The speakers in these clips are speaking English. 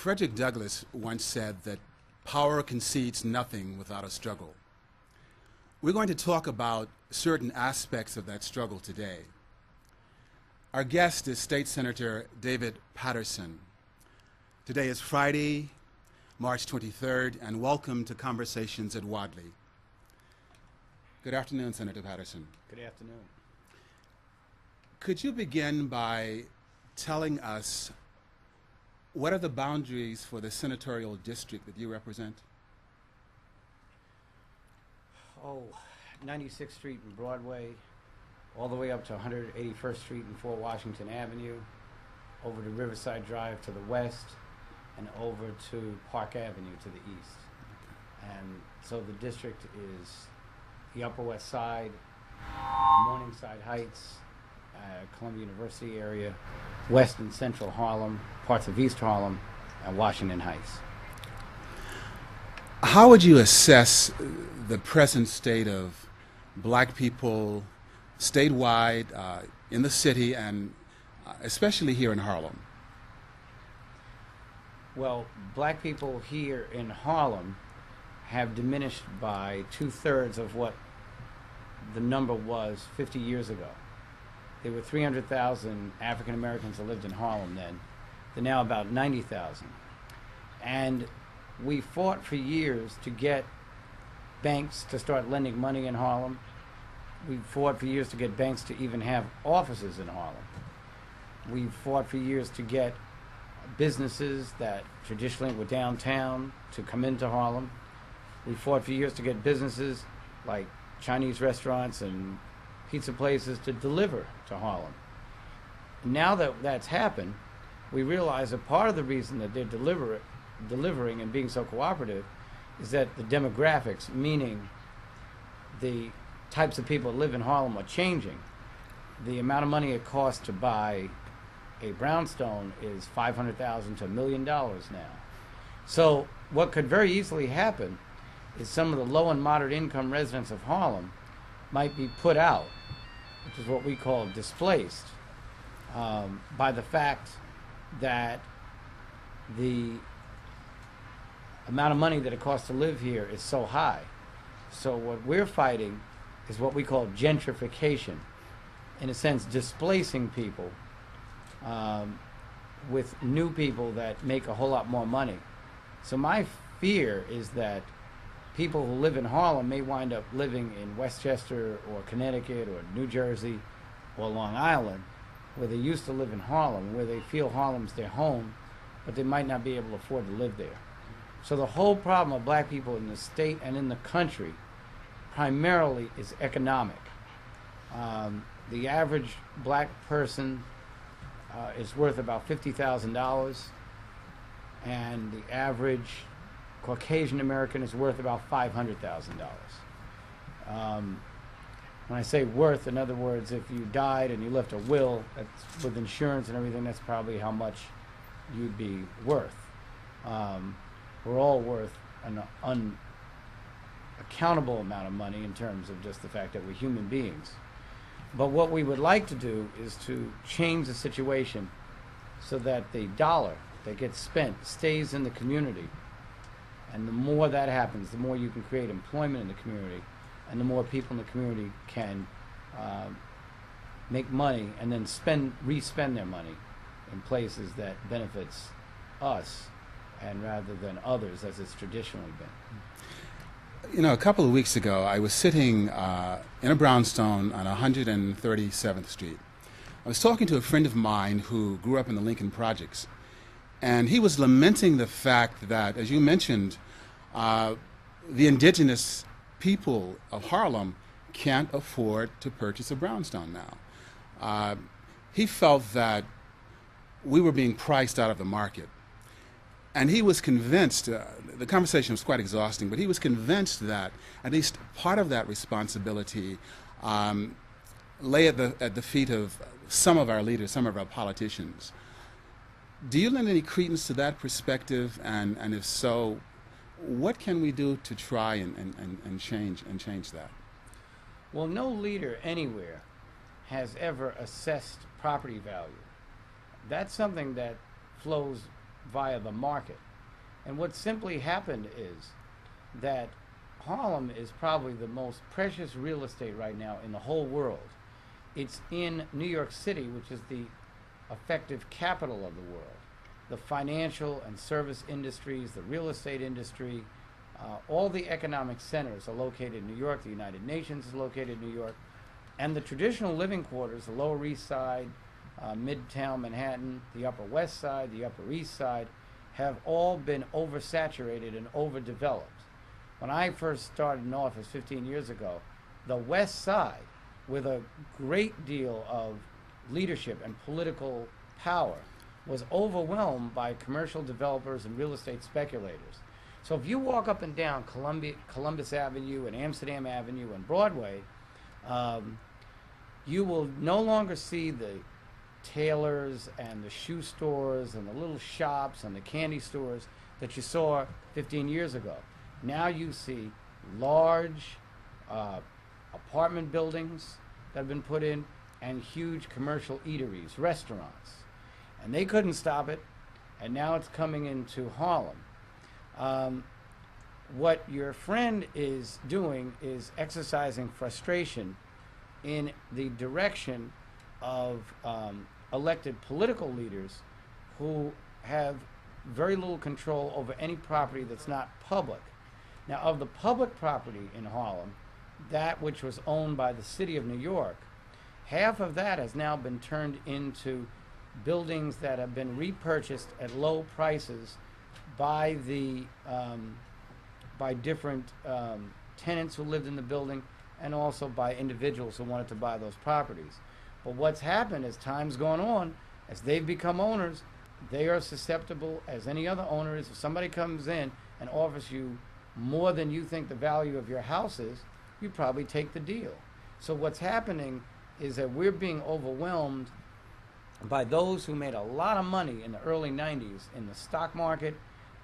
Frederick Douglass once said that power concedes nothing without a struggle. We're going to talk about certain aspects of that struggle today. Our guest is State Senator David Paterson. Today is Friday, March 23rd, and welcome to Conversations at Wadley. Good afternoon, Senator Paterson. Good afternoon. Could you begin by telling us what are the boundaries for the senatorial district that you represent? 96th Street and Broadway, all the way up to 181st Street and 4 Washington Avenue, over to Riverside Drive to the west, and over to Park Avenue to the east. And so the district is the Upper West Side, Morningside Heights, Columbia University area, West and Central Harlem, parts of East Harlem, and Washington Heights. How would you assess the present state of black people statewide, in the city, and especially here in Harlem? Well, black people here in Harlem have diminished by 2/3 of what the number was 50 years ago. There were 300,000 African Americans that lived in Harlem then. They're now about 90,000. And we fought for years to get banks to start lending money in Harlem. We fought for years to get banks to even have offices in Harlem. We fought for years to get businesses that traditionally were downtown to come into Harlem. We fought for years to get businesses like Chinese restaurants and pizza places to deliver to Harlem. Now that that's happened, we realize that part of the reason that they're delivering and being so cooperative is that the demographics, meaning the types of people that live in Harlem, are changing. The amount of money it costs to buy a brownstone is $500,000 to $1 million now. So what could very easily happen is some of the low and moderate income residents of Harlem might be put out, which is what we call displaced, by the fact that the amount of money that it costs to live here is so high. So what we're fighting is what we call gentrification, in a sense displacing people with new people that make a whole lot more money. So my fear is that people who live in Harlem may wind up living in Westchester or Connecticut or New Jersey or Long Island, where they used to live in Harlem, where they feel Harlem's their home, but they might not be able to afford to live there. So the whole problem of black people in the state and in the country primarily is economic. The average black person is worth about $50,000, and the average Caucasian American is worth about $500,000. When I say worth, in other words, if you died and you left a will, that's with insurance and everything, that's probably how much you'd be worth. We're all worth an unaccountable amount of money in terms of just the fact that we're human beings. But what we would like to do is to change the situation so that the dollar that gets spent stays in the community. And the more that happens, the more you can create employment in the community, and the more people in the community can make money and then re-spend their money in places that benefits us, and rather than others, as it's traditionally been. You know, a couple of weeks ago, I was sitting in a brownstone on 137th Street. I was talking to a friend of mine who grew up in the Lincoln Projects, and he was lamenting the fact that, as you mentioned, the indigenous people of Harlem can't afford to purchase a brownstone now. He felt that we were being priced out of the market. And he was convinced, the conversation was quite exhausting, but he was convinced that at least part of that responsibility lay at the feet of some of our leaders, some of our politicians. Do you lend any credence to that perspective? And if so, what can we do to try and change that? Well, no leader anywhere has ever assessed property value. That's something that flows via the market. And what simply happened is that Harlem is probably the most precious real estate right now in the whole world. It's in New York City, which is the effective capital of the world. The financial and service industries, the real estate industry, all the economic centers are located in New York. The United Nations is located in New York. And the traditional living quarters, the Lower East Side, Midtown Manhattan, the Upper West Side, the Upper East Side, have all been oversaturated and overdeveloped. When I first started in office 15 years ago, the West Side, with a great deal of leadership and political power, was overwhelmed by commercial developers and real estate speculators. So if you walk up and down Columbus Avenue and Amsterdam Avenue and Broadway, you will no longer see the tailors and the shoe stores and the little shops and the candy stores that you saw 15 years ago. Now you see large apartment buildings that have been put in and huge commercial eateries, restaurants. And they couldn't stop it, and now it's coming into Harlem. What your friend is doing is exercising frustration in the direction of elected political leaders who have very little control over any property that's not public. Now, of the public property in Harlem, that which was owned by the city of New York, half of that has now been turned into buildings that have been repurchased at low prices by the by different tenants who lived in the building, and also by individuals who wanted to buy those properties. But what's happened as time's gone on, as they've become owners, they are susceptible as any other owner is. If somebody comes in and offers you more than you think the value of your house is, you probably take the deal. So what's happening is that we're being overwhelmed by those who made a lot of money in the early 90s in the stock market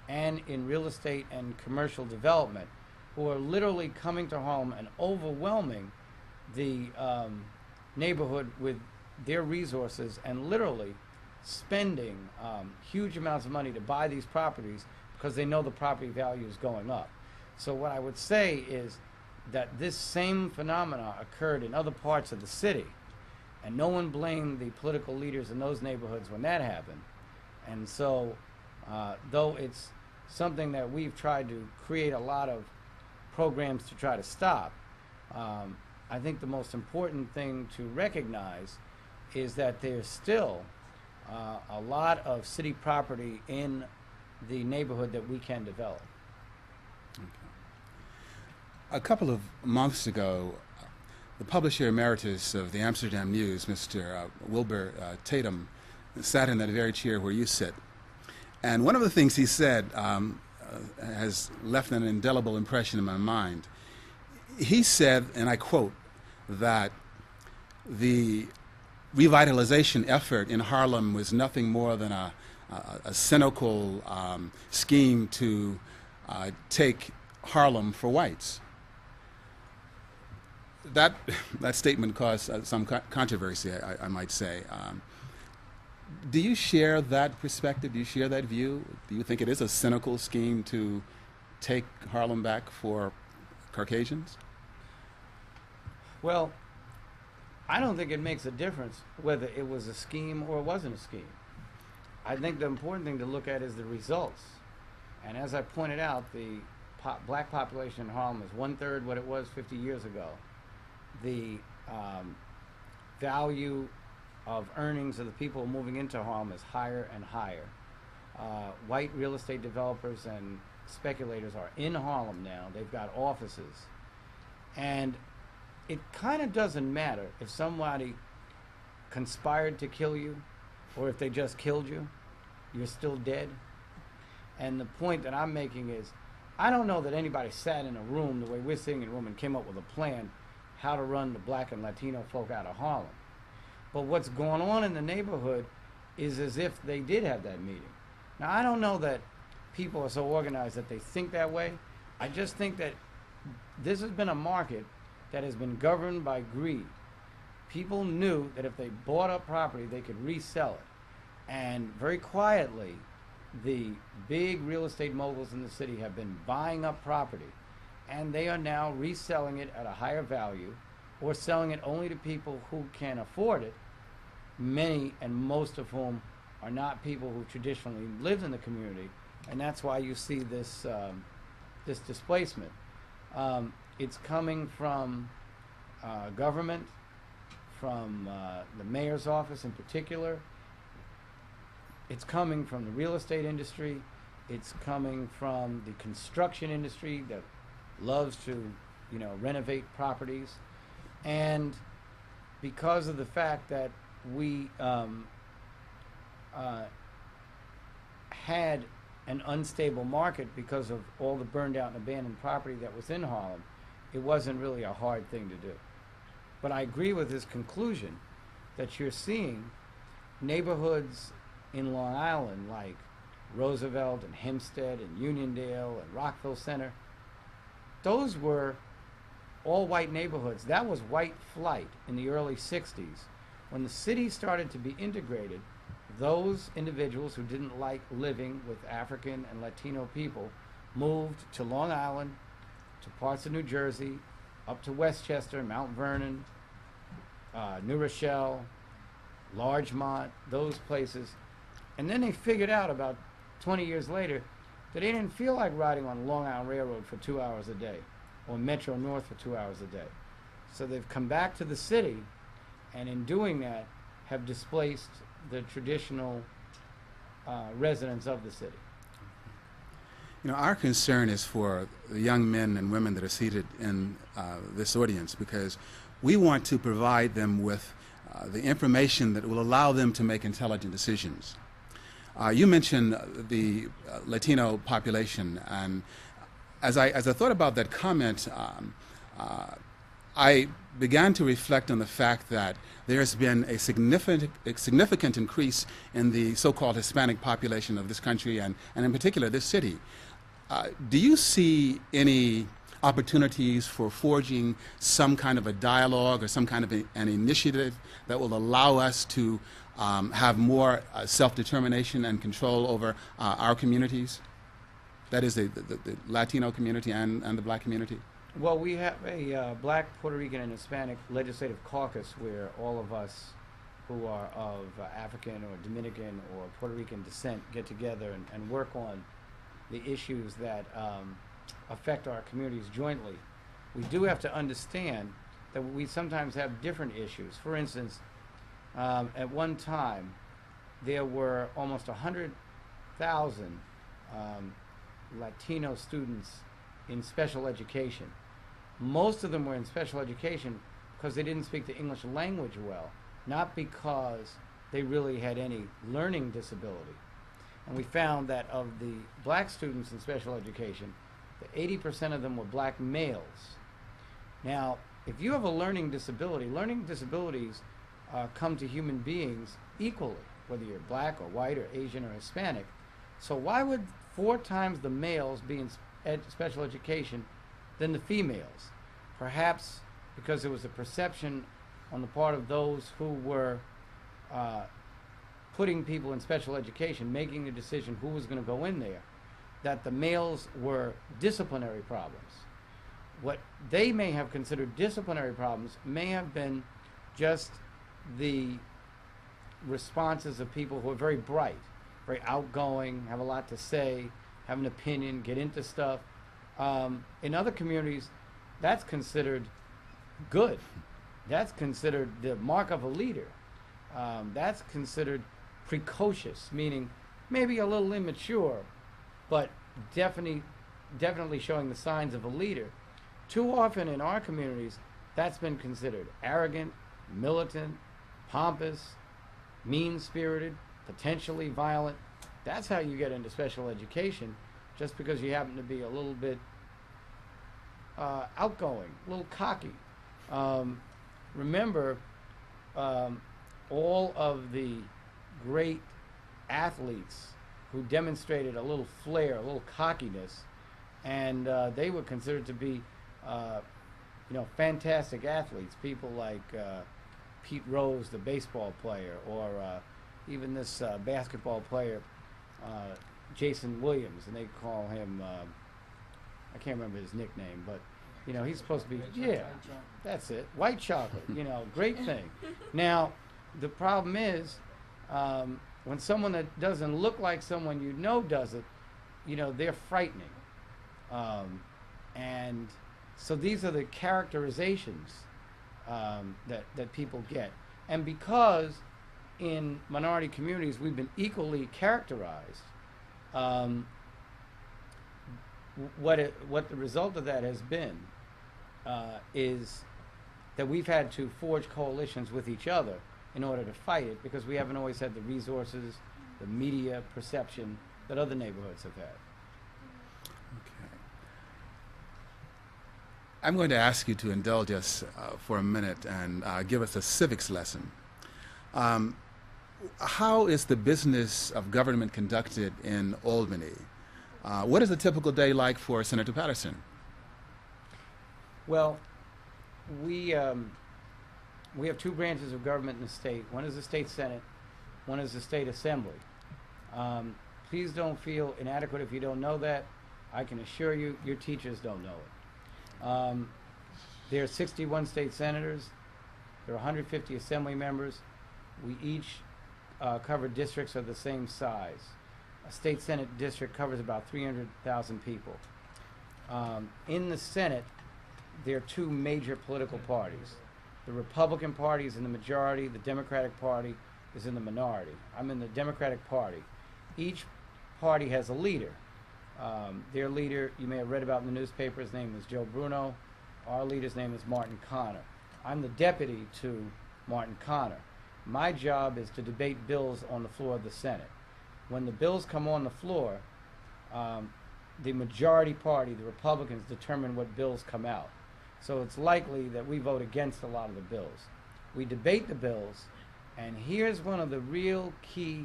and in real estate and commercial development, who are literally coming to Harlem and overwhelming the neighborhood with their resources and literally spending huge amounts of money to buy these properties because they know the property value is going up. So what I would say is that this same phenomena occurred in other parts of the city, and no one blamed the political leaders in those neighborhoods when that happened. And so, though it's something that we've tried to create a lot of programs to try to stop, I think the most important thing to recognize is that there's still a lot of city property in the neighborhood that we can develop. Okay. A couple of months ago, the publisher emeritus of the Amsterdam News, Mr. Wilbur Tatum, sat in that very chair where you sit. And one of the things he said has left an indelible impression in my mind. He said, and I quote, that the revitalization effort in Harlem was nothing more than a cynical scheme to take Harlem for whites. That statement caused some controversy, I might say. Do you share that perspective? Do you share that view? Do you think it is a cynical scheme to take Harlem back for Caucasians? Well, I don't think it makes a difference whether it was a scheme or it wasn't a scheme. I think the important thing to look at is the results. And as I pointed out, the black population in Harlem is 1/3 what it was 50 years ago. The value of earnings of the people moving into Harlem is higher and higher. White real estate developers and speculators are in Harlem now. They've got offices. And it kind of doesn't matter if somebody conspired to kill you or if they just killed you. You're still dead. And the point that I'm making is, I don't know that anybody sat in a room the way we're sitting in a room and came up with a plan how to run the black and Latino folk out of Harlem. But what's going on in the neighborhood is as if they did have that meeting. Now, I don't know that people are so organized that they think that way. I just think that this has been a market that has been governed by greed. People knew that if they bought up property, they could resell it. And very quietly, the big real estate moguls in the city have been buying up property, and they are now reselling it at a higher value or selling it only to people who can afford it, many and most of whom are not people who traditionally lived in the community, and that's why you see this this displacement. It's coming from government, from the mayor's office in particular. It's coming from the real estate industry. It's coming from the construction industry that loves to, you know, renovate properties. And because of the fact that we had an unstable market because of all the burned out and abandoned property that was in Harlem, it wasn't really a hard thing to do. But I agree with his conclusion that you're seeing neighborhoods in Long Island like Roosevelt and Hempstead and Uniondale and Rockville Center. Those were all white neighborhoods. That was white flight in the early 60s. When the city started to be integrated, those individuals who didn't like living with African and Latino people moved to Long Island, to parts of New Jersey, up to Westchester, Mount Vernon, New Rochelle, Larchmont, those places. And then they figured out about 20 years later that they didn't feel like riding on Long Island Railroad for 2 hours a day or Metro North for 2 hours a day. So they've come back to the city, and in doing that have displaced the traditional residents of the city. You know, our concern is for the young men and women that are seated in this audience, because we want to provide them with the information that will allow them to make intelligent decisions. You mentioned the Latino population, and as I thought about that comment, I began to reflect on the fact that there's been a significant increase in the so-called Hispanic population of this country, and in particular this city. Do you see any opportunities for forging some kind of a dialogue or some kind of an initiative that will allow us to have more self-determination and control over our communities? That is the Latino community and the black community? Well, we have a black, Puerto Rican, and Hispanic legislative caucus where all of us who are of African or Dominican or Puerto Rican descent get together and work on the issues that affect our communities jointly. We do have to understand that we sometimes have different issues. For instance, at one time, there were almost 100,000 Latino students in special education. Most of them were in special education because they didn't speak the English language well, not because they really had any learning disability. And we found that of the black students in special education, that 80% of them were black males. Now, if you have a learning disabilities come to human beings equally, whether you're black or white or Asian or Hispanic. So why would 4 times the males be in special education than the females? Perhaps because there was a perception on the part of those who were putting people in special education, making the decision who was going to go in there, that the males were disciplinary problems. What they may have considered disciplinary problems may have been just the responses of people who are very bright, very outgoing, have a lot to say, have an opinion, get into stuff. In other communities, that's considered good. That's considered the mark of a leader. That's considered precocious, meaning maybe a little immature, but definitely showing the signs of a leader. Too often in our communities, that's been considered arrogant, militant, pompous, mean-spirited, potentially violent. That's how you get into special education, just because you happen to be a little bit outgoing, a little cocky. Remember, all of the great athletes who demonstrated a little flair, a little cockiness, and they were considered to be, fantastic athletes. People like Pete Rose, the baseball player, or even this basketball player, Jason Williams, and they call him, I can't remember his nickname, but, you know, he's supposed to be, yeah, that's it, white chocolate, you know, great thing. Now, the problem is, when someone that doesn't look like someone you know does it, you know, they're frightening. And so these are the characterizations that people get. And because in minority communities we've been equally characterized, what the result of that has been is that we've had to forge coalitions with each other in order to fight it, because we haven't always had the resources, the media perception that other neighborhoods have had. Okay. I'm going to ask you to indulge us for a minute and give us a civics lesson. How is the business of government conducted in Albany? What is a typical day like for Senator Paterson? Well, we have two branches of government in the state. One is the state Senate, one is the state Assembly. Please don't feel inadequate if you don't know that. I can assure you, your teachers don't know it. There are 61 state senators. There are 150 assembly members. We each cover districts of the same size. A state senate district covers about 300,000 people. In the Senate, there are two major political parties. The Republican Party is in the majority. The Democratic Party is in the minority. I'm in the Democratic Party. Each party has a leader. Their leader, you may have read about in the newspaper, his name is Joe Bruno. Our leader's name is Martin Connor. I'm the deputy to Martin Connor. My job is to debate bills on the floor of the Senate. When the bills come on the floor, the majority party, the Republicans, determine what bills come out. So it's likely that we vote against a lot of the bills. We debate the bills, and here's one of the real key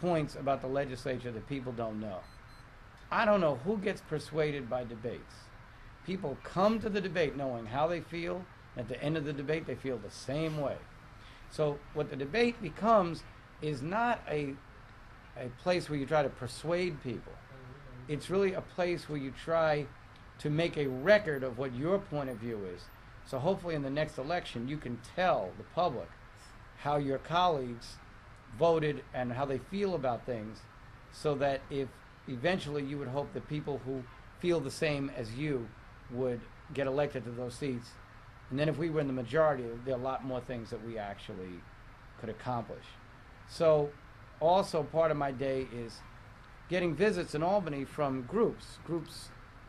points about the legislature that people don't know. I don't know who gets persuaded by debates. People come to the debate knowing how they feel. At the end of the debate, they feel the same way. So what the debate becomes is not a place where you try to persuade people. It's really a place where you try to make a record of what your point of view is. So hopefully in the next election, you can tell the public how your colleagues voted and how they feel about things, so that if eventually you would hope that people who feel the same as you would get elected to those seats. And then if we were in the majority, there are a lot more things that we actually could accomplish. So also part of my day is getting visits in Albany from groups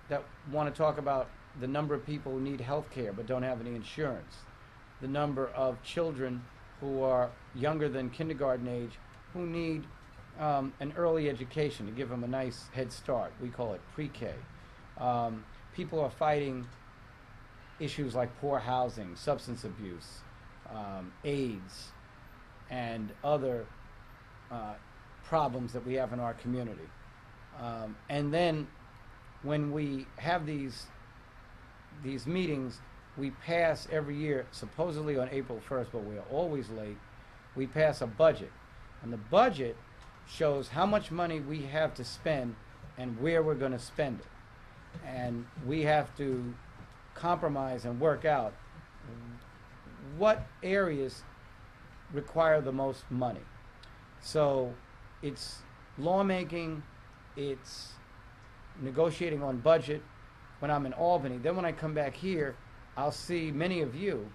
that want to talk about the number of people who need health care but don't have any insurance, the number of children who are younger than kindergarten age who need an early education to give them a nice head start. We call it pre-K. People are fighting issues like poor housing, substance abuse, AIDS, and other problems that we have in our community. And then when we have these meetings, we pass every year, supposedly on April 1st, but we are always late, we pass a budget. And the budget shows how much money we have to spend and where we're going to spend it. And we have to compromise and work out what areas require the most money. So it's lawmaking, it's negotiating on budget when I'm in Albany. Then when I come back here, I'll see many of you.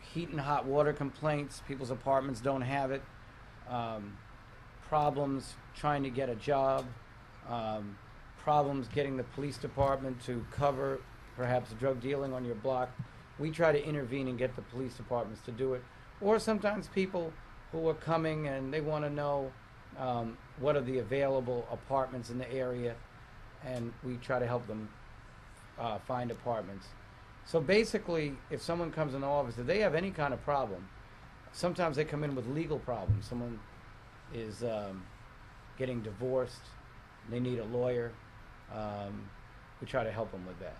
Heat and hot water complaints, people's apartments don't have it, problems trying to get a job, problems getting the police department to cover perhaps drug dealing on your block. We try to intervene and get the police departments to do it. Or sometimes people who are coming and they want to know what are the available apartments in the area, and we try to help them find apartments. So basically, if someone comes in the office, if they have any kind of problem, sometimes they come in with legal problems. Someone is getting divorced, they need a lawyer. We try to help them with that.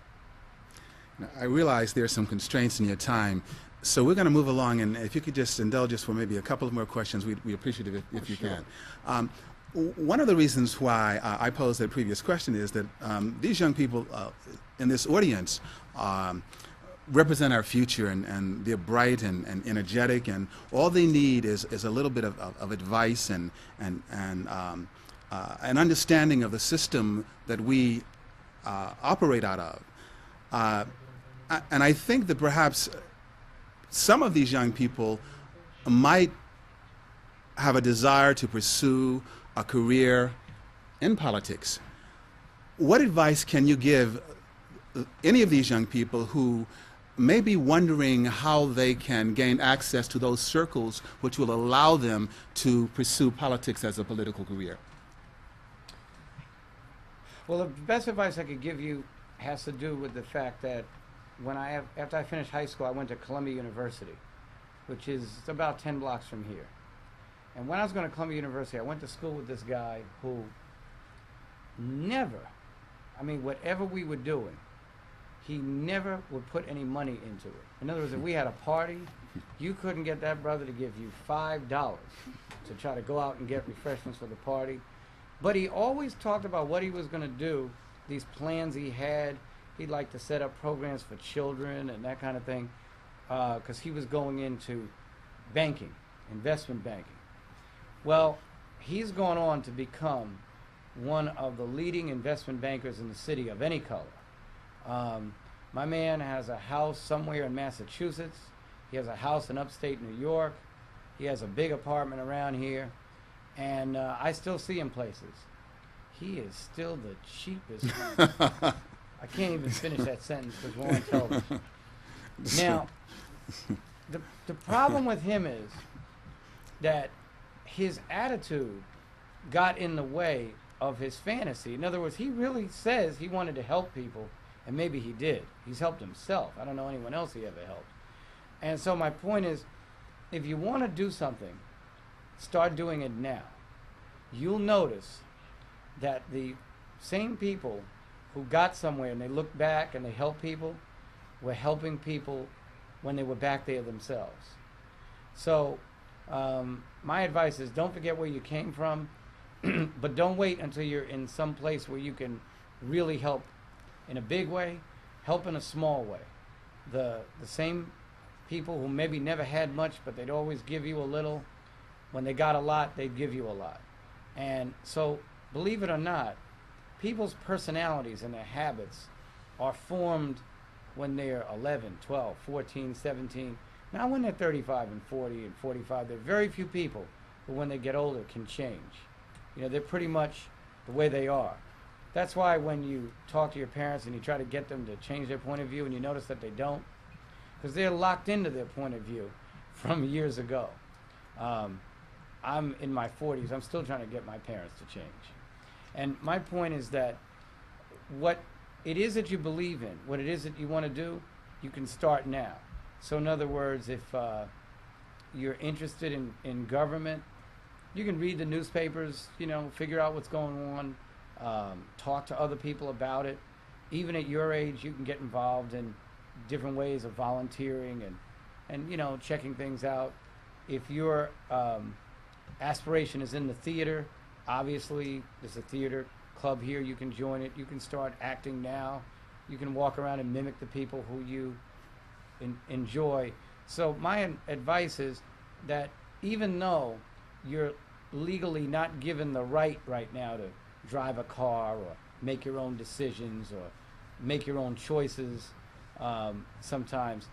Now, I realize there's some constraints in your time, so we're going to move along, and if you could just indulge us for maybe a couple of more questions, we'd appreciate it if you Sure. can. One of the reasons why I posed that previous question is that these young people in this audience represent our future, and they're bright and energetic, and all they need is a little bit of advice and an understanding of the system that we operate out of. And I think that perhaps some of these young people might have a desire to pursue a career in politics. What advice can you give any of these young people who may be wondering how they can gain access to those circles which will allow them to pursue politics as a political career? Well, the best advice I could give you has to do with the fact that after I finished high school, I went to Columbia University, which is about 10 blocks from here. And when I was going to Columbia University, I went to school with this guy who never, I mean, whatever we were doing, he never would put any money into it. In other words, if we had a party, you couldn't get that brother to give you $5 to try to go out and get refreshments for the party. But he always talked about what he was going to do, these plans he had. He'd like to set up programs for children and that kind of thing, because he was going into banking, investment banking. Well, he's gone on to become one of the leading investment bankers in the city of any color. My man has a house somewhere in Massachusetts. He has a house in upstate New York. He has a big apartment around here. And I still see him places. He is still the cheapest. I can't even finish that sentence because we're on television. Now, the problem with him is that his attitude got in the way of his fantasy. In other words, he really says he wanted to help people, and maybe he did. He's helped himself. I don't know anyone else he ever helped. And so my point is, if you want to do something, start doing it now. You'll notice that the same people who got somewhere and they look back and they help people were helping people when they were back there themselves. So my advice is, don't forget where you came from, but don't wait until you're in some place where you can really help in a big way. Help in a small way. The same people who maybe never had much, but they'd always give you a little. When they got a lot, they'd give you a lot. And so, believe it or not, people's personalities and their habits are formed when they're 11, 12, 14, 17. Now when they're 35 and 40 and 45, there are very few people who when they get older can change. You know, they're pretty much the way they are. That's why when you talk to your parents and you try to get them to change their point of view and you notice that they don't, because they're locked into their point of view from years ago. I'm in my 40s. I'm still trying to get my parents to change. And my point is that what it is that you believe in, what it is that you want to do, you can start now. So in other words, if you're interested in government, you can read the newspapers, you know, figure out what's going on, talk to other people about it. Even at your age, you can get involved in different ways of volunteering and you know, checking things out. If your aspiration is in the theater, obviously there's a theater club here, you can join it. You can start acting now. You can walk around and mimic the people who you enjoy. So my advice is that even though you're legally not given the right now to drive a car or make your own decisions or make your own choices sometimes,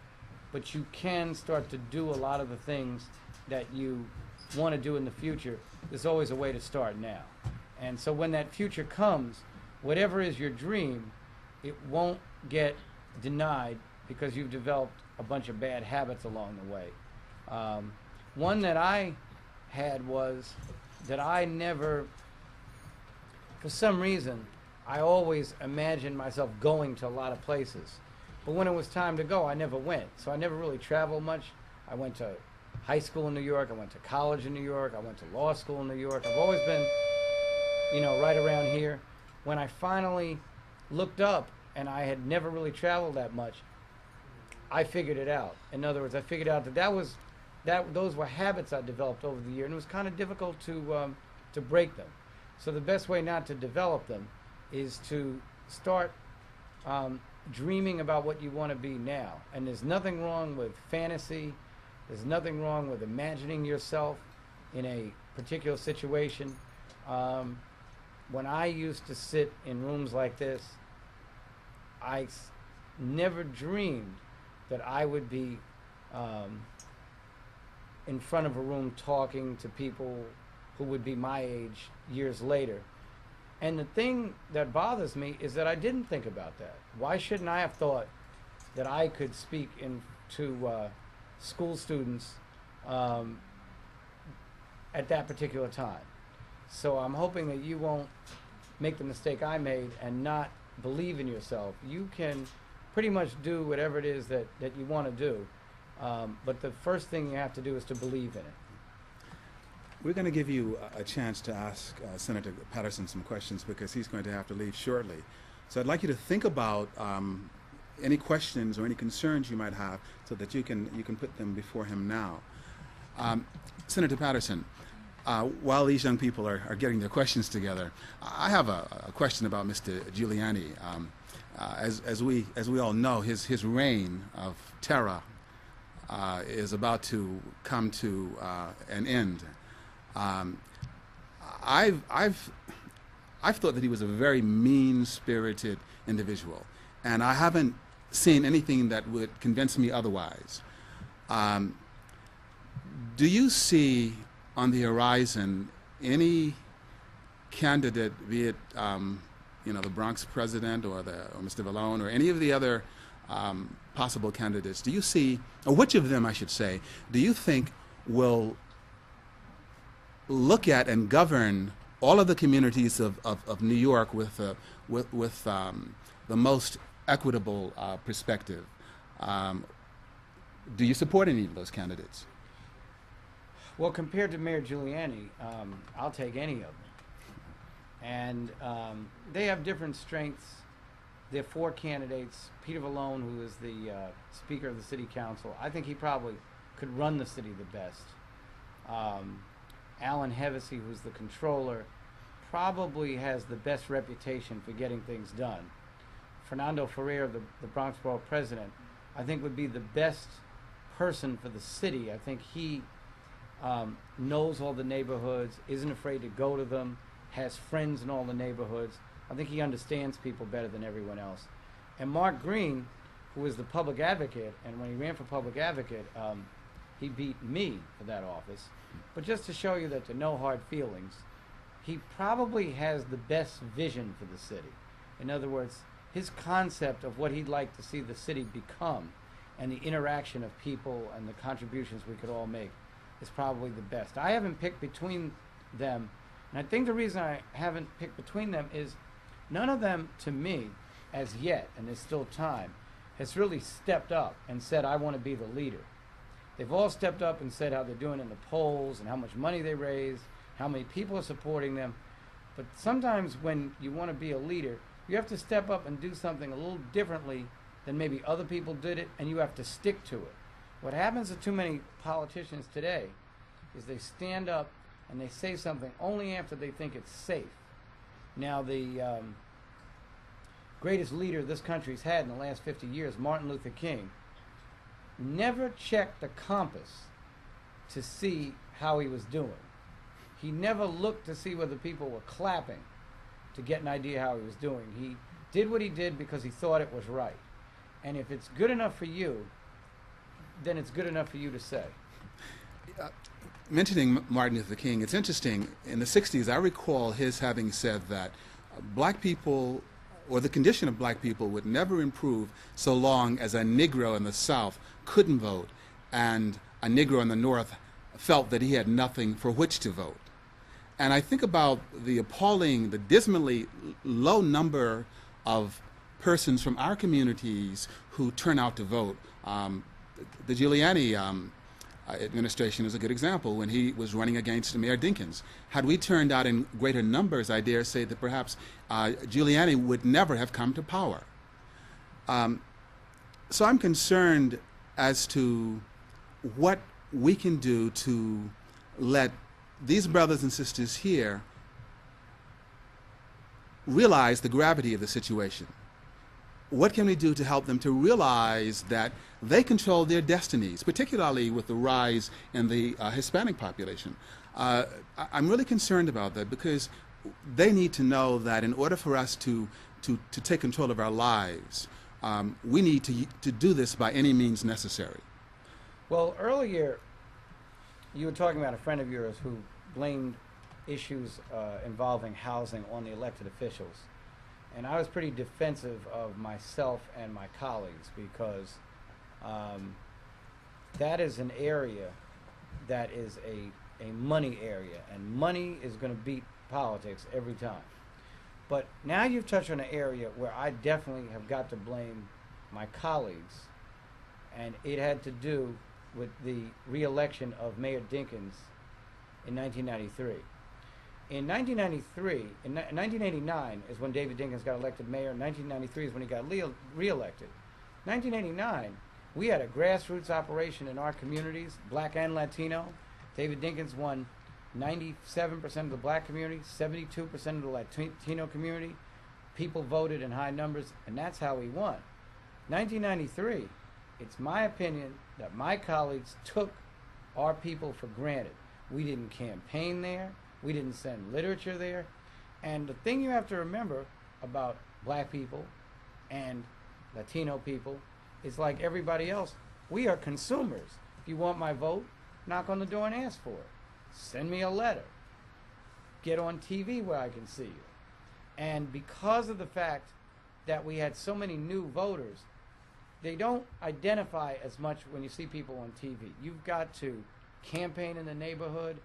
but you can start to do a lot of the things that you want to do in the future. There's always a way to start now. And so when that future comes, whatever is your dream, it won't get denied because you've developed a bunch of bad habits along the way. One that I had was that I never, for some reason, I always imagined myself going to a lot of places. But when it was time to go, I never went. So I never really traveled much. I went to high school in New York. I went to college in New York. I went to law school in New York. I've always been, you know, right around here. When I finally looked up and I had never really traveled that much, I figured it out. In other words, I figured out that those were habits I developed over the year, and it was kind of difficult to break them. So the best way not to develop them is to start dreaming about what you want to be now. And there's nothing wrong with fantasy. There's nothing wrong with imagining yourself in a particular situation. When I used to sit in rooms like this, never dreamed that I would be in front of a room talking to people who would be my age years later. And the thing that bothers me is that I didn't think about that. Why shouldn't I have thought that I could speak to school students at that particular time? So I'm hoping that you won't make the mistake I made and not believe in yourself. You can pretty much do whatever it is that you want to do, but the first thing you have to do is to believe in it. We're going to give you a chance to ask Senator Paterson some questions because he's going to have to leave shortly. So I'd like you to think about any questions or any concerns you might have so that you can put them before him now. Senator Paterson, while these young people are getting their questions together, I have a question about Mr. Giuliani. As we all know, his reign of terror is about to come to an end. I've thought that he was a very mean-spirited individual, and I haven't seen anything that would convince me otherwise. Do you see on the horizon any candidate, be it the Bronx president or Mr. Vallone or any of the other possible candidates? Do you see, or which of them, I should say, do you think will look at and govern all of the communities of New York with the most equitable perspective? Do you support any of those candidates? Well, compared to Mayor Giuliani, I'll take any of them. And they have different strengths. There are 4 candidates. Peter Vallone, who is the Speaker of the City Council, I think he probably could run the city the best. Alan Hevesy, who's the controller, probably has the best reputation for getting things done. Fernando Ferrer, the Bronx Borough President, I think would be the best person for the city. I think he knows all the neighborhoods, isn't afraid to go to them, has friends in all the neighborhoods. I think he understands people better than everyone else. And Mark Green, who is the public advocate, and when he ran for public advocate, he beat me for that office. But just to show you that there are no hard feelings, he probably has the best vision for the city. In other words, his concept of what he'd like to see the city become and the interaction of people and the contributions we could all make is probably the best. I haven't picked between them, and I think the reason I haven't picked between them is none of them, to me, as yet, and there's still time, has really stepped up and said, I want to be the leader. They've all stepped up and said how they're doing in the polls and how much money they raise, how many people are supporting them. But sometimes when you want to be a leader, you have to step up and do something a little differently than maybe other people did it, and you have to stick to it. What happens to too many politicians today is they stand up and they say something only after they think it's safe. Now, the greatest leader this country's had in the last 50 years, Martin Luther King, never checked the compass to see how he was doing. He never looked to see whether people were clapping to get an idea how he was doing. He did what he did because he thought it was right. And if it's good enough for you, then it's good enough for you to say. Mentioning Martin Luther King, it's interesting. In the 60s, I recall his having said that black people, or the condition of black people, would never improve so long as a Negro in the South couldn't vote and a Negro in the North felt that he had nothing for which to vote. And I think about the appalling, the dismally low number of persons from our communities who turn out to vote. The Giuliani administration is a good example when he was running against Mayor Dinkins. Had we turned out in greater numbers, I dare say that perhaps Giuliani would never have come to power. So I'm concerned as to what we can do to let these brothers and sisters here realize the gravity of the situation? What can we do to help them to realize that they control their destinies, particularly with the rise in the Hispanic population? I'm really concerned about that because they need to know that in order for us to take control of our lives, we need to do this by any means necessary. Well, earlier you were talking about a friend of yours who blamed issues involving housing on the elected officials. And I was pretty defensive of myself and my colleagues because that is an area that is a money area, and money is going to beat politics every time. But now you've touched on an area where I definitely have got to blame my colleagues, and it had to do with the re-election of Mayor Dinkins in 1993. In 1989 is when David Dinkins got elected mayor. 1993 is when he got re-elected. 1989, we had a grassroots operation in our communities, black and Latino. David Dinkins won 97% of the black community, 72% of the Latino community. People voted in high numbers, and that's how he won. 1993, it's my opinion that my colleagues took our people for granted. We didn't campaign there. We didn't send literature there. And the thing you have to remember about black people and Latino people is like everybody else, we are consumers. If you want my vote, knock on the door and ask for it. Send me a letter. Get on TV where I can see you. And because of the fact that we had so many new voters, they don't identify as much when you see people on TV. You've got to campaign in the neighborhood,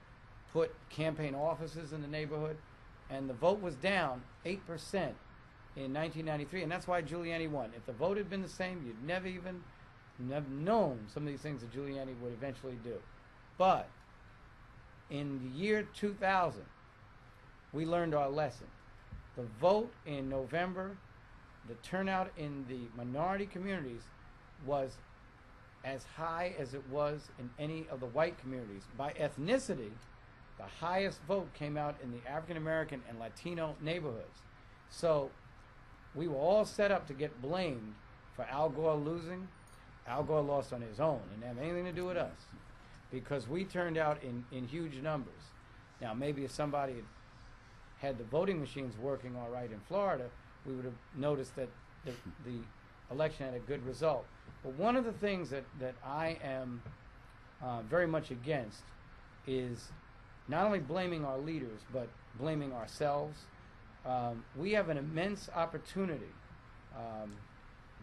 put campaign offices in the neighborhood, and the vote was down 8% in 1993, and that's why Giuliani won. If the vote had been the same, you'd never known some of these things that Giuliani would eventually do. But in the year 2000, we learned our lesson. The vote in November, the turnout in the minority communities was as high as it was in any of the white communities. By ethnicity, the highest vote came out in the African American and Latino neighborhoods. So we were all set up to get blamed for Al Gore losing. Al Gore lost on his own and didn't have anything to do with us because we turned out in huge numbers. Now, maybe if somebody had the voting machines working all right in Florida, we would have noticed that the election had a good result. But one of the things that I am very much against is not only blaming our leaders, but blaming ourselves. We have an immense opportunity.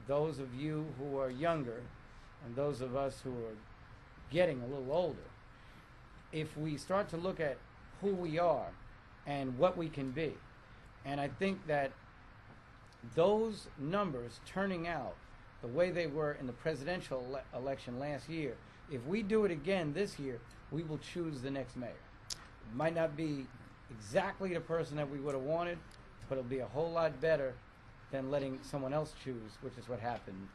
Those of you who are younger and those of us who are getting a little older, if we start to look at who we are and what we can be, and I think that those numbers turning out the way they were in the presidential election last year, if we do it again this year, we will choose the next mayor. It might not be exactly the person that we would have wanted, but it'll be a whole lot better than letting someone else choose, which is what happened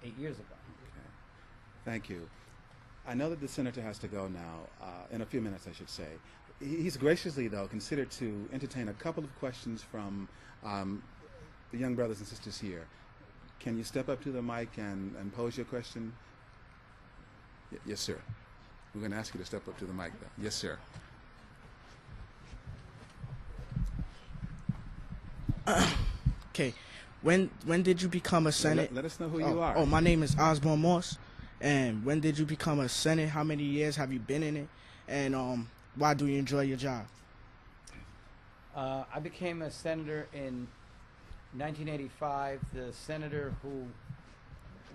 8 years ago. Okay. Thank you. I know that the senator has to go now, in a few minutes, I should say. He's graciously, though, considered to entertain a couple of questions from the young brothers and sisters here. Can you step up to the mic and pose your question? Yes, sir. We're going to ask you to step up to the mic, though. Yes, sir. Okay. When did you become a Senate? Let us know who you are. Oh, my name is Osborne Moss. And when did you become a Senate? How many years have you been in it? And why do you enjoy your job? I became a senator in 1985. The senator who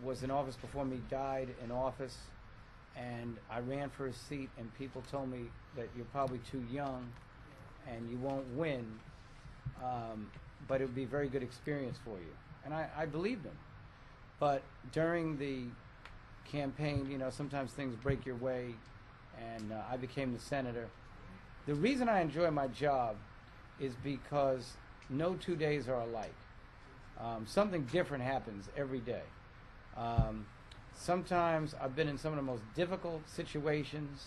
was in office before me died in office, and I ran for his seat, and people told me that you're probably too young and you won't win, but it would be a very good experience for you. And I believed him. But during the campaign, you know, sometimes things break your way, and I became the senator. The reason I enjoy my job is because no 2 days are alike. Something different happens every day. Sometimes I've been in some of the most difficult situations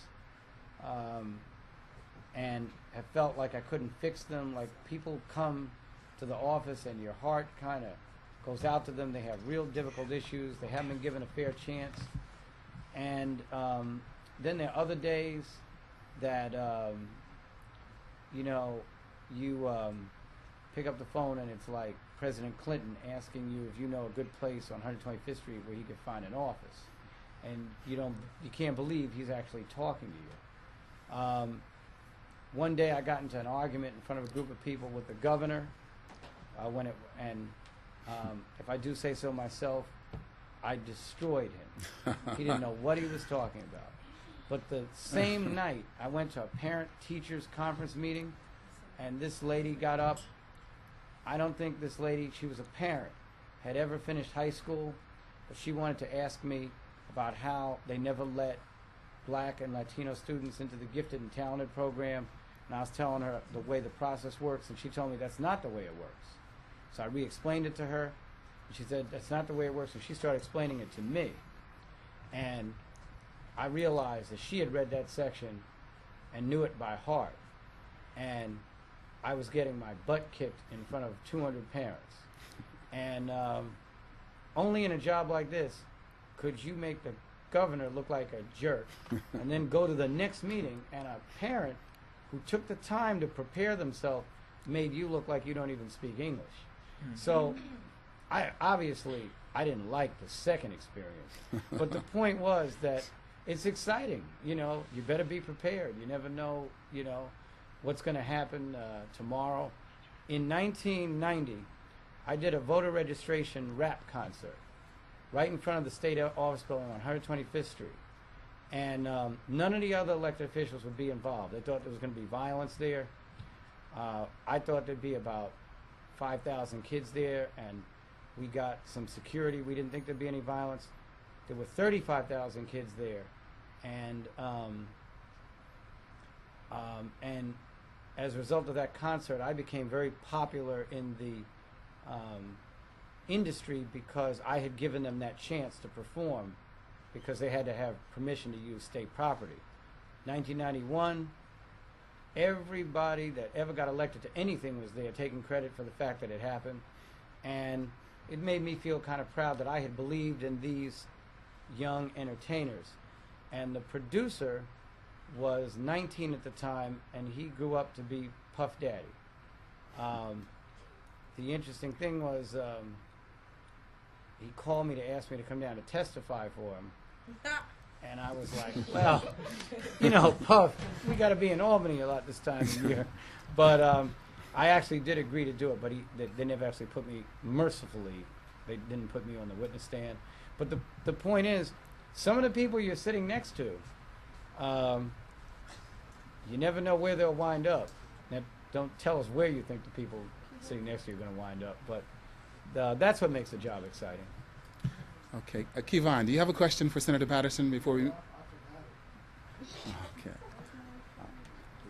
and have felt like I couldn't fix them. Like people come to the office and your heart kind of goes out to them. They have real difficult issues. They haven't been given a fair chance. And then there are other days that, you know, you pick up the phone and it's like President Clinton asking you if you know a good place on 125th Street where he could find an office. And you can't believe he's actually talking to you. One day I got into an argument in front of a group of people with the governor. If I do say so myself, I destroyed him. He didn't know what he was talking about. But the same night, I went to a parent-teachers conference meeting, and this lady got up. I don't think this lady, she was a parent, had ever finished high school, but she wanted to ask me about how they never let black and Latino students into the gifted and talented program. And I was telling her the way the process works, and she told me that's not the way it works. So I re-explained it to her, and she said that's not the way it works, and she started explaining it to me. And I realized that she had read that section and knew it by heart. And I was getting my butt kicked in front of 200 parents. And only in a job like this could you make the governor look like a jerk and then go to the next meeting and a parent who took the time to prepare themselves made you look like you don't even speak English. So I didn't like the second experience. But the point was that it's exciting. You know, you better be prepared. You never know, you know, what's going to happen tomorrow. In 1990, I did a voter registration rap concert right in front of the state office building on 125th Street. And none of the other elected officials would be involved. They thought there was going to be violence there. I thought there'd be about 5,000 kids there, and we got some security. We didn't think there'd be any violence. There were 35,000 kids there. And as a result of that concert, I became very popular in the industry because I had given them that chance to perform because they had to have permission to use state property. 1991, everybody that ever got elected to anything was there taking credit for the fact that it happened. And it made me feel kind of proud that I had believed in these young entertainers. And the producer was 19 at the time, and he grew up to be Puff Daddy. The interesting thing was he called me to ask me to come down to testify for him. And I was like, well, you know, Puff, we got to be in Albany a lot this time of year. But I actually did agree to do it, but they never actually put me, mercifully, they didn't put me on the witness stand. But the point is, some of the people you're sitting next to, you never know where they'll wind up. Now, don't tell us where you think the people sitting next to you are going to wind up, but that's what makes the job exciting. Okay. Kevon, do you have a question for Senator Paterson before we... Okay.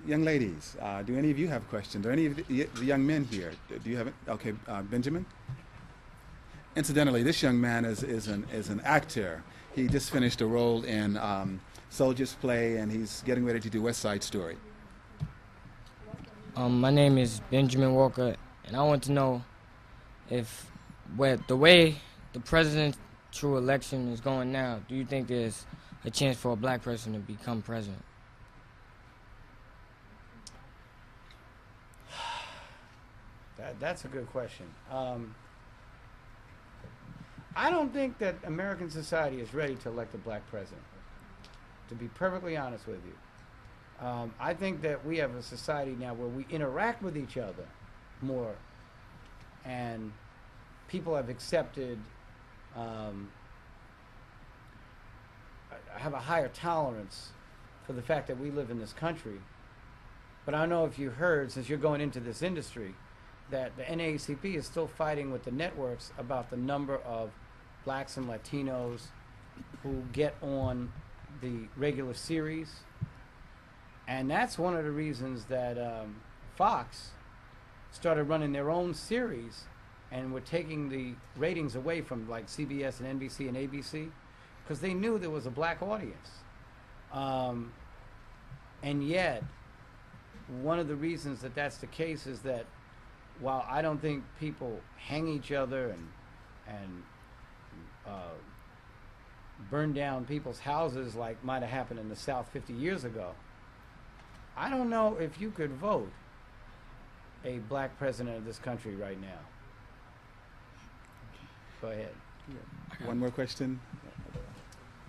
Young ladies, do any of you have questions? Or any of the young men here? Do you have it? Okay, Benjamin? Incidentally, this young man is an actor. He just finished a role in Soldier's Play, and he's getting ready to do West Side Story. My name is Benjamin Walker, and I want to know if, the way the presidential election is going now, do you think there's a chance for a black person to become president? That's a good question. I don't think that American society is ready to elect a black president, to be perfectly honest with you. I think that we have a society now where we interact with each other more, and people have accepted, have a higher tolerance for the fact that we live in this country. But I don't know if you heard, since you're going into this industry, that the NAACP is still fighting with the networks about the number of blacks and Latinos who get on the regular series. And that's one of the reasons that Fox started running their own series and were taking the ratings away from like CBS and NBC and ABC because they knew there was a black audience. And yet, one of the reasons that that's the case is that while I don't think people hang each other and burn down people's houses like might have happened in the South 50 years ago, I don't know if you could vote a black president of this country right now. Go ahead. One more question.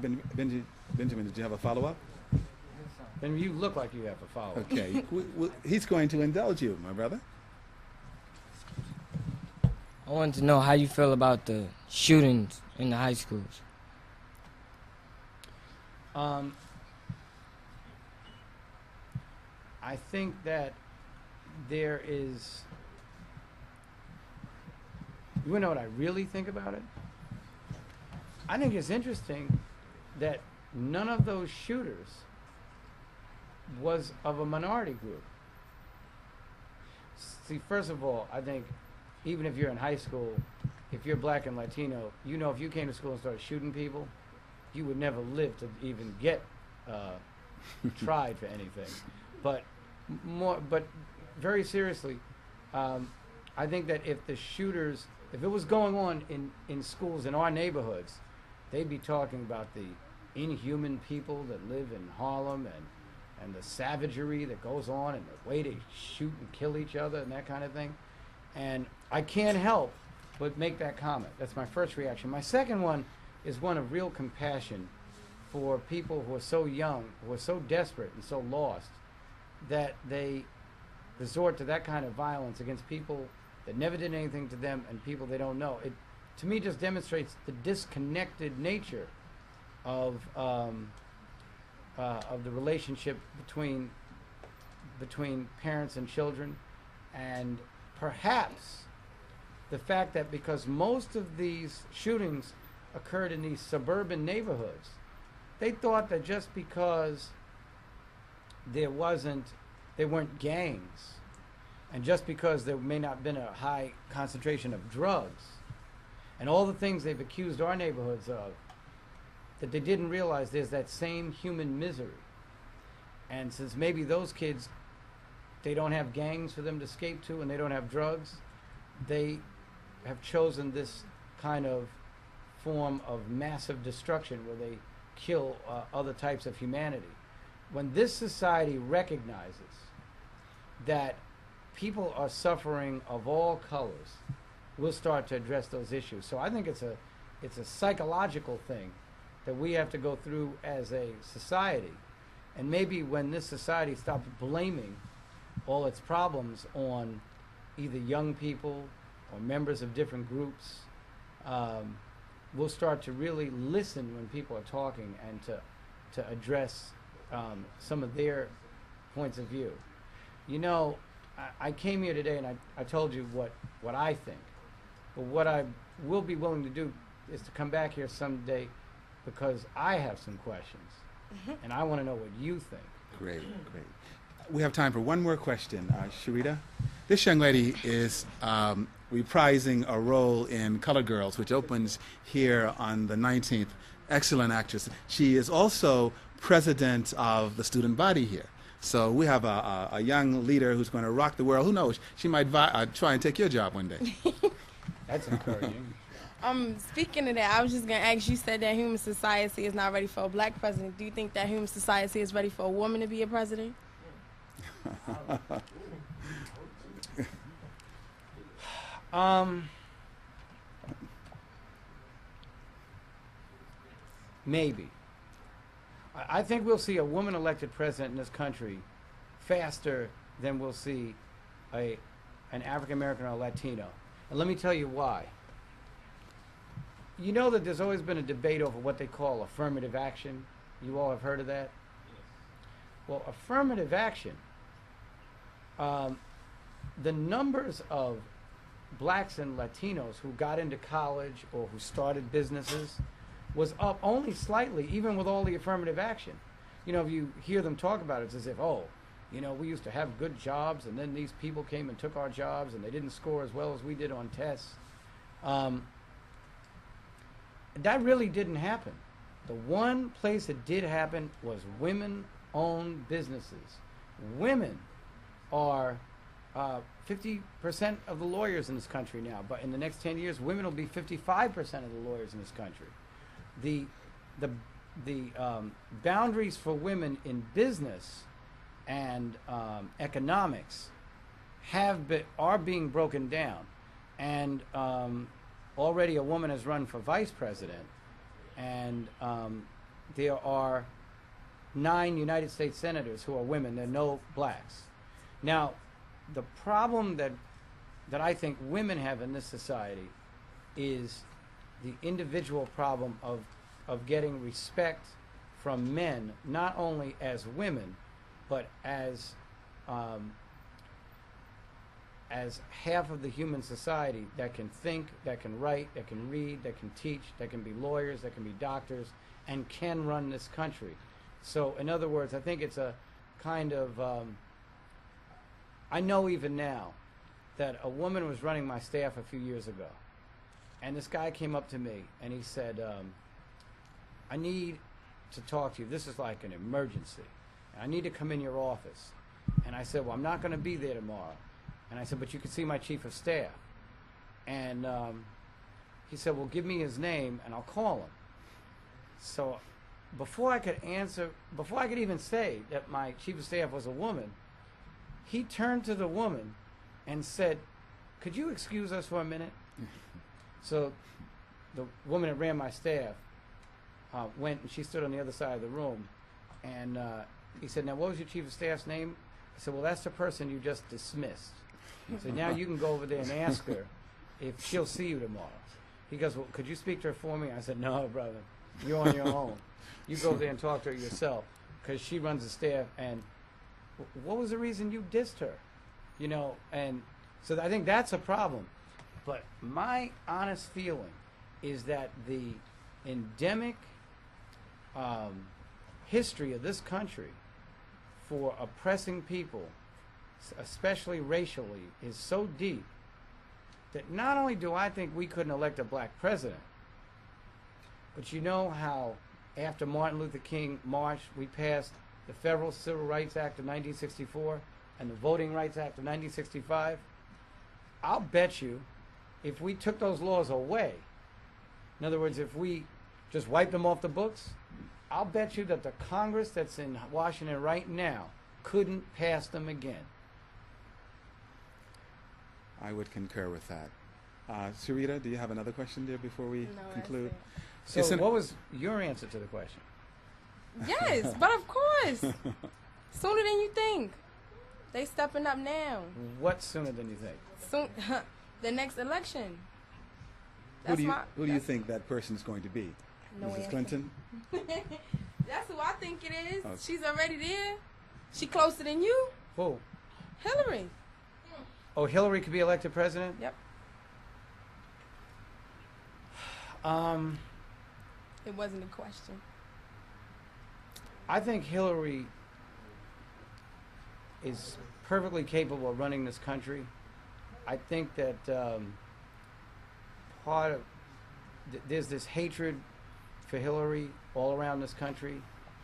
Benjamin, did you have a follow-up? And you look like you have a follow-up. Okay. He's going to indulge you, my brother. I wanted to know how you feel about the shootings in the high schools. I think that there is. You want to know what I really think about it? I think it's interesting that none of those shooters was of a minority group. See, first of all, I think even if you're in high school, if you're black and Latino, you know if you came to school and started shooting people, you would never live to even get tried for anything. But very seriously, I think that if the shooters, if it was going on in schools in our neighborhoods, they'd be talking about the inhuman people that live in Harlem and the savagery that goes on and the way they shoot and kill each other and that kind of thing. And I can't help but make that comment. That's my first reaction. My second one is one of real compassion for people who are so young, who are so desperate and so lost, that they resort to that kind of violence against people that never did anything to them and people they don't know. It, to me, just demonstrates the disconnected nature of the relationship between parents and children, and perhaps the fact that because most of these shootings occurred in these suburban neighborhoods, they thought that just because there weren't gangs, and just because there may not have been a high concentration of drugs, and all the things they've accused our neighborhoods of, that they didn't realize there's that same human misery. And since maybe those kids, they don't have gangs for them to escape to, and they don't have drugs, they have chosen this kind of form of massive destruction where they kill other types of humanity. When this society recognizes that people are suffering of all colors, we'll start to address those issues. So I think it's a psychological thing that we have to go through as a society. And maybe when this society stops blaming all its problems on either young people or members of different groups, we'll start to really listen when people are talking and to address some of their points of view. You know, I came here today and I told you what I think. But what I will be willing to do is to come back here someday because I have some questions. And I want to know what you think. Great. We have time for one more question. Sharita, this young lady is reprising a role in Colored Girls, which opens here on the 19th. Excellent actress. She is also president of the student body here. So we have a young leader who's going to rock the world. Who knows? She might try and take your job one day. That's encouraging. Speaking of that, I was just going to ask, you said that human society is not ready for a black president. Do you think that human society is ready for a woman to be a president? Maybe. I think we'll see a woman elected president in this country faster than we'll see an African American or a Latino. And let me tell you why. You know that there's always been a debate over what they call affirmative action. You all have heard of that? Well, affirmative action, the numbers of blacks and Latinos who got into college or who started businesses was up only slightly, even with all the affirmative action. You know, if you hear them talk about it, it's as if, oh, you know, we used to have good jobs, and then these people came and took our jobs, and they didn't score as well as we did on tests. That really didn't happen. The one place it did happen was women-owned businesses. Women are 50% of the lawyers in this country now, but in the next 10 years, women will be 55% of the lawyers in this country. The boundaries for women in business and economics are being broken down, and already a woman has run for vice president, and there are 9 United States senators who are women. There are no blacks. Now, the problem that I think women have in this society is the individual problem of getting respect from men, not only as women, but as half of the human society that can think, that can write, that can read, that can teach, that can be lawyers, that can be doctors, and can run this country. So, in other words, I think it's a kind of, I know even now that a woman was running my staff a few years ago, and this guy came up to me and he said, I need to talk to you. This is like an emergency. I need to come in your office. And I said, well, I'm not going to be there tomorrow. And I said, but you can see my chief of staff. And he said, well, give me his name and I'll call him. So before I could even say that my chief of staff was a woman, he turned to the woman and said, could you excuse us for a minute? So the woman that ran my staff went, and she stood on the other side of the room, and he said, now what was your chief of staff's name? I said, well, that's the person you just dismissed. So now you can go over there and ask her if she'll see you tomorrow. He goes, well, could you speak to her for me? I said, no, brother, you're on your own. You go there and talk to her yourself, because she runs the staff. And what was the reason you dissed her? You know, and so I think that's a problem. But my honest feeling is that the endemic history of this country for oppressing people, especially racially, is so deep that not only do I think we couldn't elect a black president, but you know how after Martin Luther King marched, we passed the Federal Civil Rights Act of 1964 and the Voting Rights Act of 1965? I'll bet you if we took those laws away, in other words, if we just wiped them off the books, I'll bet you that the Congress that's in Washington right now couldn't pass them again. I would concur with that. Sarita, do you have another question there before we conclude? So what was your answer to the question? Yes, but of course. Sooner than you think. They stepping up now. What sooner than you think? Soon, the next election. Who do you think that person is going to be? No Mrs. answer. Clinton? That's who I think it is. Oh. She's already there. She closer than you. Who? Hillary. Oh, Hillary could be elected president? Yep. It wasn't a question. I think Hillary is perfectly capable of running this country. I think that there's this hatred for Hillary all around this country,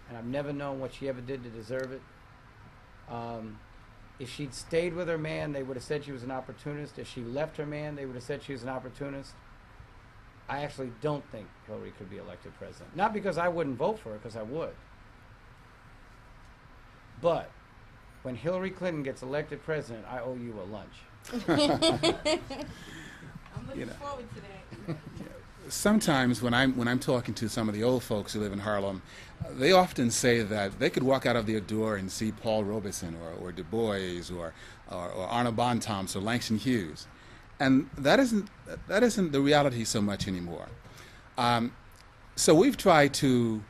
and I've never known what she ever did to deserve it. If she'd stayed with her man, they would have said she was an opportunist. If she left her man, they would have said she was an opportunist. I actually don't think Hillary could be elected president. Not because I wouldn't vote for her, because I would. But when Hillary Clinton gets elected president, I owe you a lunch. I'm looking forward to that. Sometimes when I'm talking to some of the old folks who live in Harlem, they often say that they could walk out of their door and see Paul Robeson or Du Bois or Arnold Bontemps or Langston Hughes, and that isn't the reality so much anymore. So we've tried to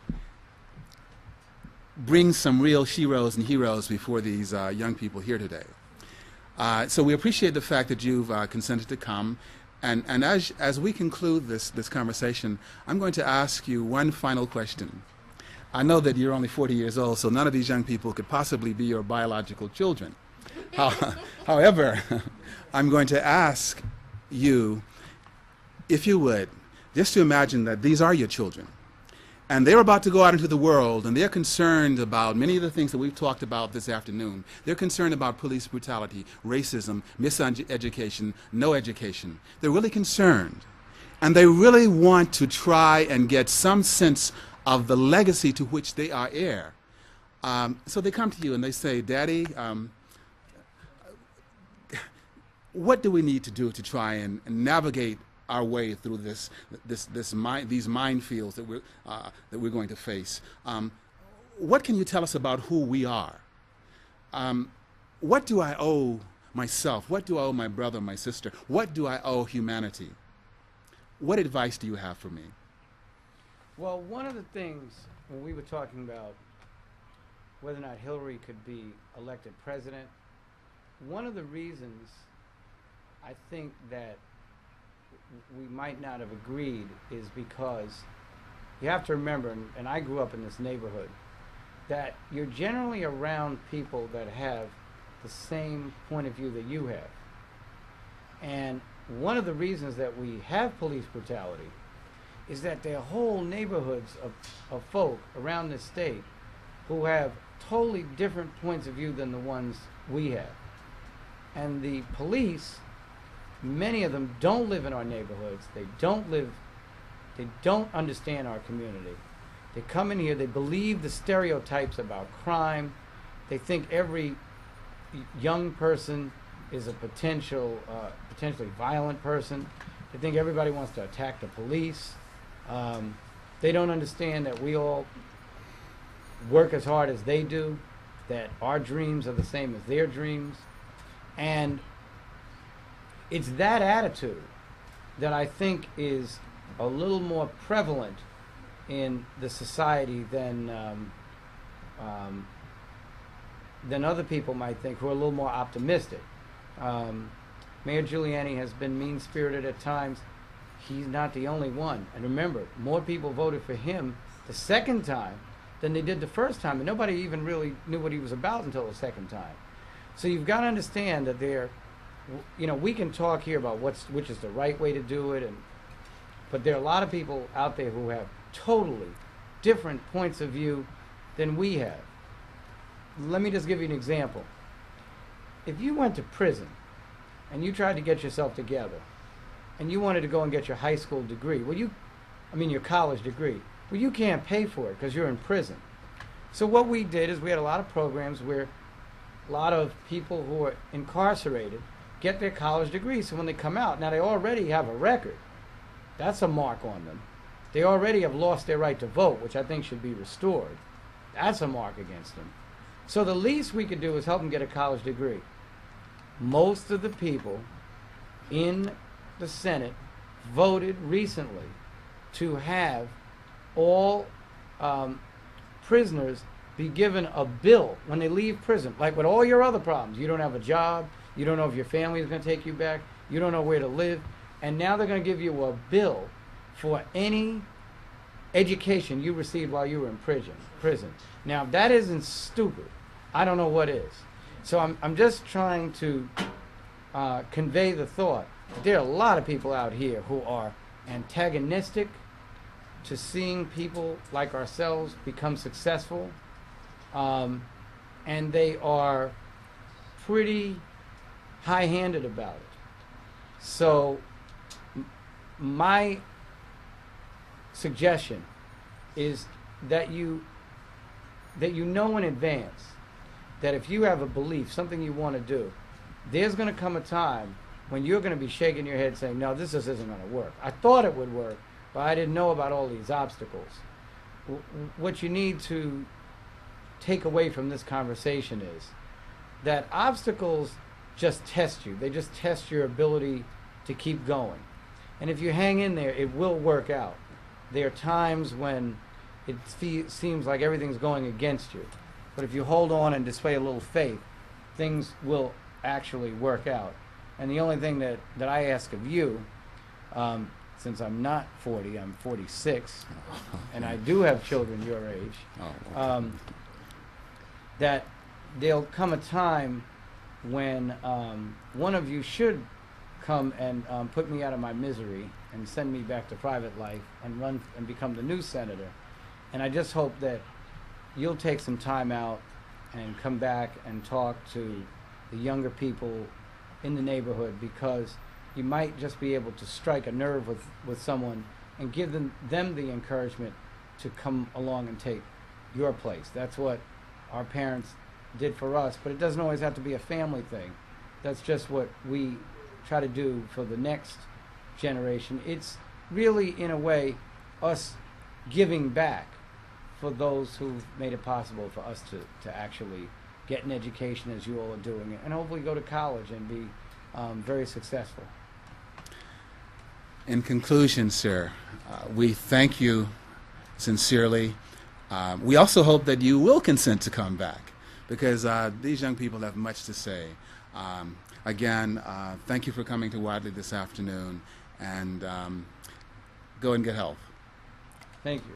bring some real sheroes and heroes before these young people here today. So we appreciate the fact that you've consented to come. And as we conclude this conversation, I'm going to ask you one final question. I know that you're only 40 years old, so none of these young people could possibly be your biological children. However, I'm going to ask you, if you would, just to imagine that these are your children, And they're about to go out into the world, and they're concerned about many of the things that we've talked about this afternoon. They're concerned about police brutality, racism, miseducation, no education. They're really concerned. And they really want to try and get some sense of the legacy to which they are heir. So they come to you and they say, Daddy, what do we need to do to try and navigate our way through these minefields that we're going to face? What can you tell us about who we are? What do I owe myself? What do I owe my brother, my sister? What do I owe humanity? What advice do you have for me? Well, one of the things when we were talking about whether or not Hillary could be elected president, one of the reasons I think that we might not have agreed is because you have to remember, and I grew up in this neighborhood, that you're generally around people that have the same point of view that you have. And one of the reasons that we have police brutality is that there are whole neighborhoods of folk around this state who have totally different points of view than the ones we have. And the police, many of them don't live in our neighborhoods. They don't understand our community. They come in here, they believe the stereotypes about crime. They think every young person is a potentially violent person. They think everybody wants to attack the police. They don't understand that we all work as hard as they do, that our dreams are the same as their dreams. And it's that attitude that I think is a little more prevalent in the society than other people might think, who are a little more optimistic. Mayor Giuliani has been mean-spirited at times. He's not the only one. And remember, more people voted for him the second time than they did the first time, and nobody even really knew what he was about until the second time. So you've got to understand that we can talk here about which is the right way to do it, but there are a lot of people out there who have totally different points of view than we have. Let me just give you an example. If you went to prison and you tried to get yourself together and you wanted to go and get your high school degree, your college degree, well, you can't pay for it because you're in prison. So what we did is we had a lot of programs where a lot of people who are incarcerated get their college degrees. So when they come out, now they already have a record. That's a mark on them. They already have lost their right to vote, which I think should be restored. That's a mark against them. So the least we could do is help them get a college degree. Most of the people in the Senate voted recently to have all prisoners be given a bill when they leave prison. Like with all your other problems, you don't have a job, you don't know if your family is going to take you back, you don't know where to live, and now they're going to give you a bill for any education you received while you were in prison. Now, if that isn't stupid, I don't know what is. So I'm just trying to convey the thought. There are a lot of people out here who are antagonistic to seeing people like ourselves become successful, and they are pretty high-handed about it. So my suggestion is that you know in advance that if you have a belief, something you want to do, there's going to come a time when you're going to be shaking your head saying, no, this just isn't going to work. I thought it would work, but I didn't know about all these obstacles. What you need to take away from this conversation is that obstacles just test you. They just test your ability to keep going. And if you hang in there, it will work out. There are times when it seems like everything's going against you. But if you hold on and display a little faith, things will actually work out. And the only thing that I ask of you, since I'm not 40, I'm 46, and I do have children your age, that there'll come a time when one of you should come and put me out of my misery and send me back to private life and run and become the new senator. And I just hope that you'll take some time out and come back and talk to the younger people in the neighborhood, because you might just be able to strike a nerve with someone and give them the encouragement to come along and take your place. That's what our parents did for us, but it doesn't always have to be a family thing. That's just what we try to do for the next generation. It's really, in a way, us giving back for those who've made it possible for us to actually get an education, as you all are doing, and hopefully go to college and be very successful. In conclusion, sir, we thank you sincerely. We also hope that you will consent to come back, because these young people have much to say. Again, thank you for coming to Wadley this afternoon, and go and get help. Thank you.